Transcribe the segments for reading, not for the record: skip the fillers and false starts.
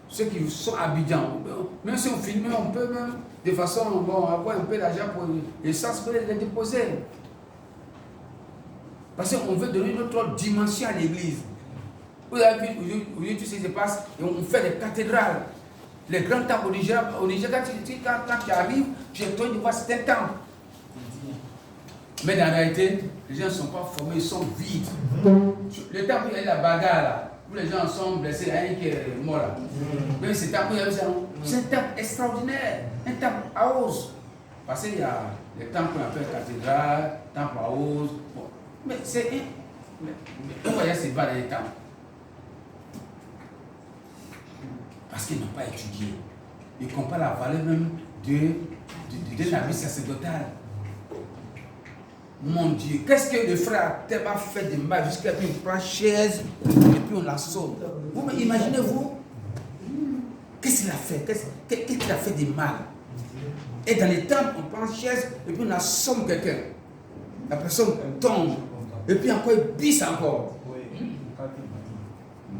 ceux qui sont à Abidjan, même si on filme, on peut même, de façon, bon, avoir un peu d'argent pour l'essence, pour les déposer. Parce qu'on veut donner une autre dimension à l'église. Vous avez vu aujourd'hui tout ce qui se passe, et on fait des cathédrales. Les grands temples au Niger, quand tu arrives, tu es en train de voir certains temples. Mais dans la réalité, les gens ne sont pas formés, ils sont vides. Le temple, il y a la bagarre là, où les gens sont blessés, il y a un qui est mort là. Mais c'est un temple extraordinaire, un temple à hausse. Parce qu'il y a les temples qu'on appelle cathédrale, temple à hausse. Bon. Mais c'est un. On voyait ces bas dans les temples. Parce qu'ils n'ont pas étudié. Ils ne comprennent pas la valeur même d'un habit sacerdotal. Mon Dieu, qu'est-ce que le frère tellement fait de mal jusqu'à ce qu'il prend chaise et puis on l'assomme. Vous imaginez-vous? Qu'est-ce qu'il a fait? Qu'est-ce qu'il a fait de mal? Et dans les temples, on prend chaise et puis on assomme quelqu'un. La personne tombe. Et puis encore, il pisse encore.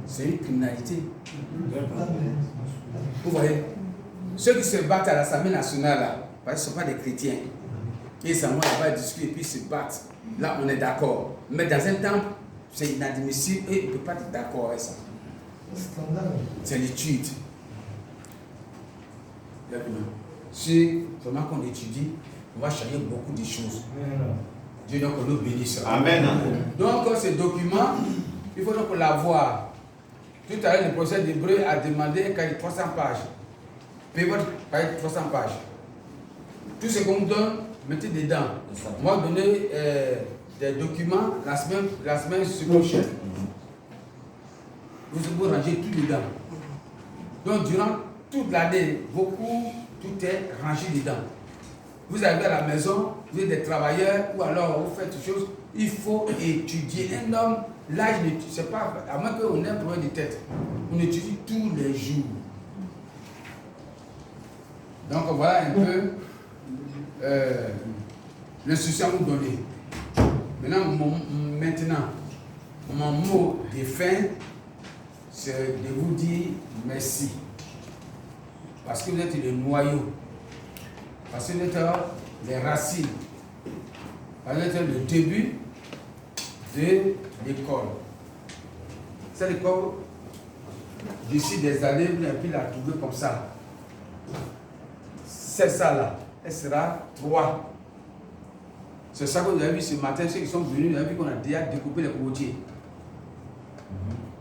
C'est une criminalité. Vous voyez, ceux qui se battent à l'Assemblée nationale, là, parce qu'ils ne sont pas des chrétiens. Ils s'en vont là-bas, ils discutent et puis ils se battent. Là, on est d'accord. Mais dans un temple, c'est inadmissible et on ne peut pas être d'accord avec ça. C'est l'étude. Si vraiment qu'on étudie, on va changer beaucoup de choses. Dieu donc nous bénisse. Amen. Donc, ce document, il faut donc l'avoir. Tout à l'heure, le professeur d'hébreu a demandé un cahier de 300 pages. Payez votre cahier de 300 pages. Tout ce qu'on vous donne, mettez dedans. Moi, donner des documents la semaine prochaine. Vous rangez tout dedans. Donc, durant toute l'année, tout est rangé dedans. Vous arrivez à la maison, vous êtes des travailleurs, ou alors vous faites des choses, il faut étudier. Un homme, là, c'est pas, à moins qu'on ait un problème de tête, on étudie tous les jours. Donc voilà un peu l'instruction à vous donner. Maintenant, mon mot de fin, c'est de vous dire merci. Parce que vous êtes le noyau. Parce que vous êtes les racines. Parce que vous êtes le début de l'école. Cette école, d'ici des années, vous n'avez plus la trouver comme ça. C'est ça là. Elle sera 3. C'est ça que vous avez vu ce matin, ceux qui sont venus, vous avez vu qu'on a déjà découpé les cocotiers.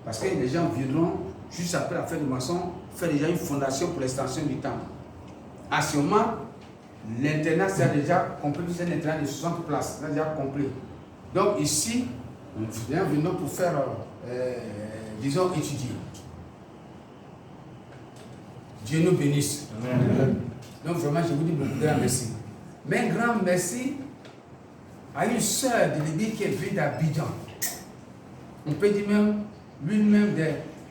Parce que les gens viendront juste après la fête de maçon faire déjà une fondation pour l'extension du temple. À ce moment, l'internat c'est déjà complet, c'est un internat de 60 places, c'est déjà complet. Donc ici, nous venons pour faire, disons, étudier. Dieu nous bénisse. Amen. Donc vraiment, je vous dis beaucoup de merci. Mais un grand merci à une sœur de l'église qui est venue d'Abidjan. On peut dire même, l'une-même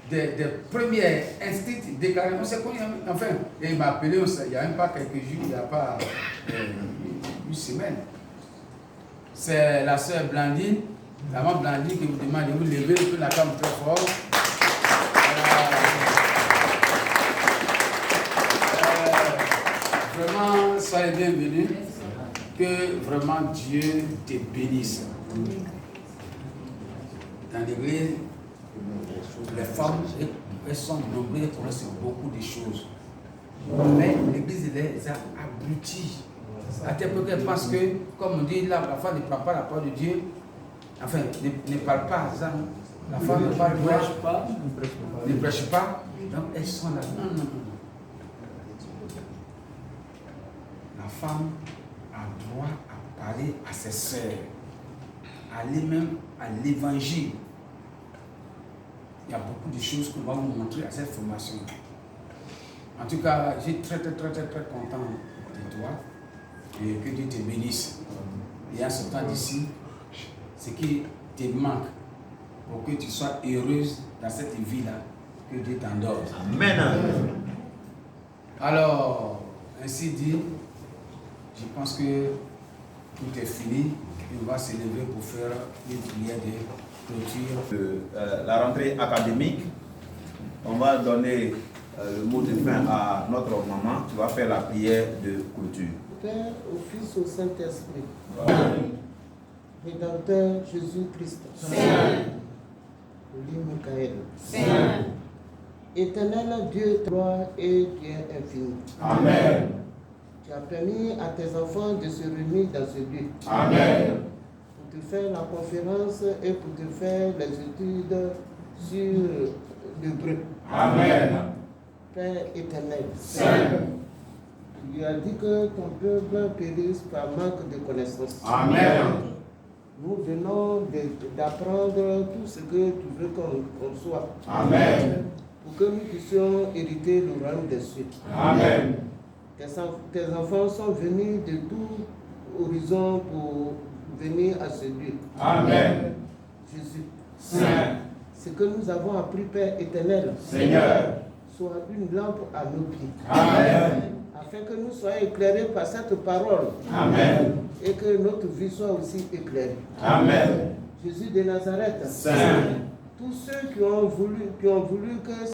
des premières inscrites déclarées. On sait qu'on est, enfin, il m'a appelé, il n'y a même pas quelques jours, il n'y a pas une semaine. C'est la sœur Blandine, la maman Blandine qui vous demande de vous lever un peu la came très fort. Vraiment, soyez bienvenus. Que vraiment Dieu te bénisse. Dans l'église, les femmes, elles sont nombreuses, elles connaissent beaucoup de choses. Mais l'église les a abrutis. À tel point qu'elles pensent que, comme on dit, là, la femme ne prend pas la parole de Dieu. Enfin, ne parle pas. Ça, la femme ne parle pas. Ne prêche pas. Donc elles sont là. Non. La femme a droit à parler à ses sœurs, aller même à l'évangile. Il y a beaucoup de choses qu'on va vous montrer à cette formation. En tout cas, je suis très content de toi et que Dieu te bénisse. Et en ce temps d'ici, ce qui te manque pour que tu sois heureuse dans cette vie-là, que Dieu t'endorde. Amen. Alors, ainsi dit, je pense que tout est fini et on va se lever pour faire une prière de clôture. La rentrée académique, on va donner le mot de fin à notre maman. Tu vas faire la prière de clôture. Père, au Fils, au Saint-Esprit. Amen. Rédempteur Jésus-Christ. Saint. Louis Michael. Saint. Éternel Dieu, gloire et Dieu infini. Amen. Tu as permis à tes enfants de se réunir dans ce lieu. Amen. Pour te faire la conférence et pour te faire les études sur l'hébreu. Amen. Père éternel. Saint. Tu lui as dit que ton peuple périsse par manque de connaissance. Amen. Nous venons d'apprendre tout ce que tu veux qu'on soit. Amen. Pour que nous puissions hériter le royaume des cieux. Amen. Tes enfants sont venus de tout horizon pour venir à ce lieu. Amen. Jésus. Saint. Ce que nous avons appris, Père éternel, Seigneur. soit une lampe à nos pieds. Amen. Afin que nous soyons éclairés par cette parole. Amen. Et que notre vie soit aussi éclairée. Amen. Jésus de Nazareth. Saint. Tous ceux qui ont voulu que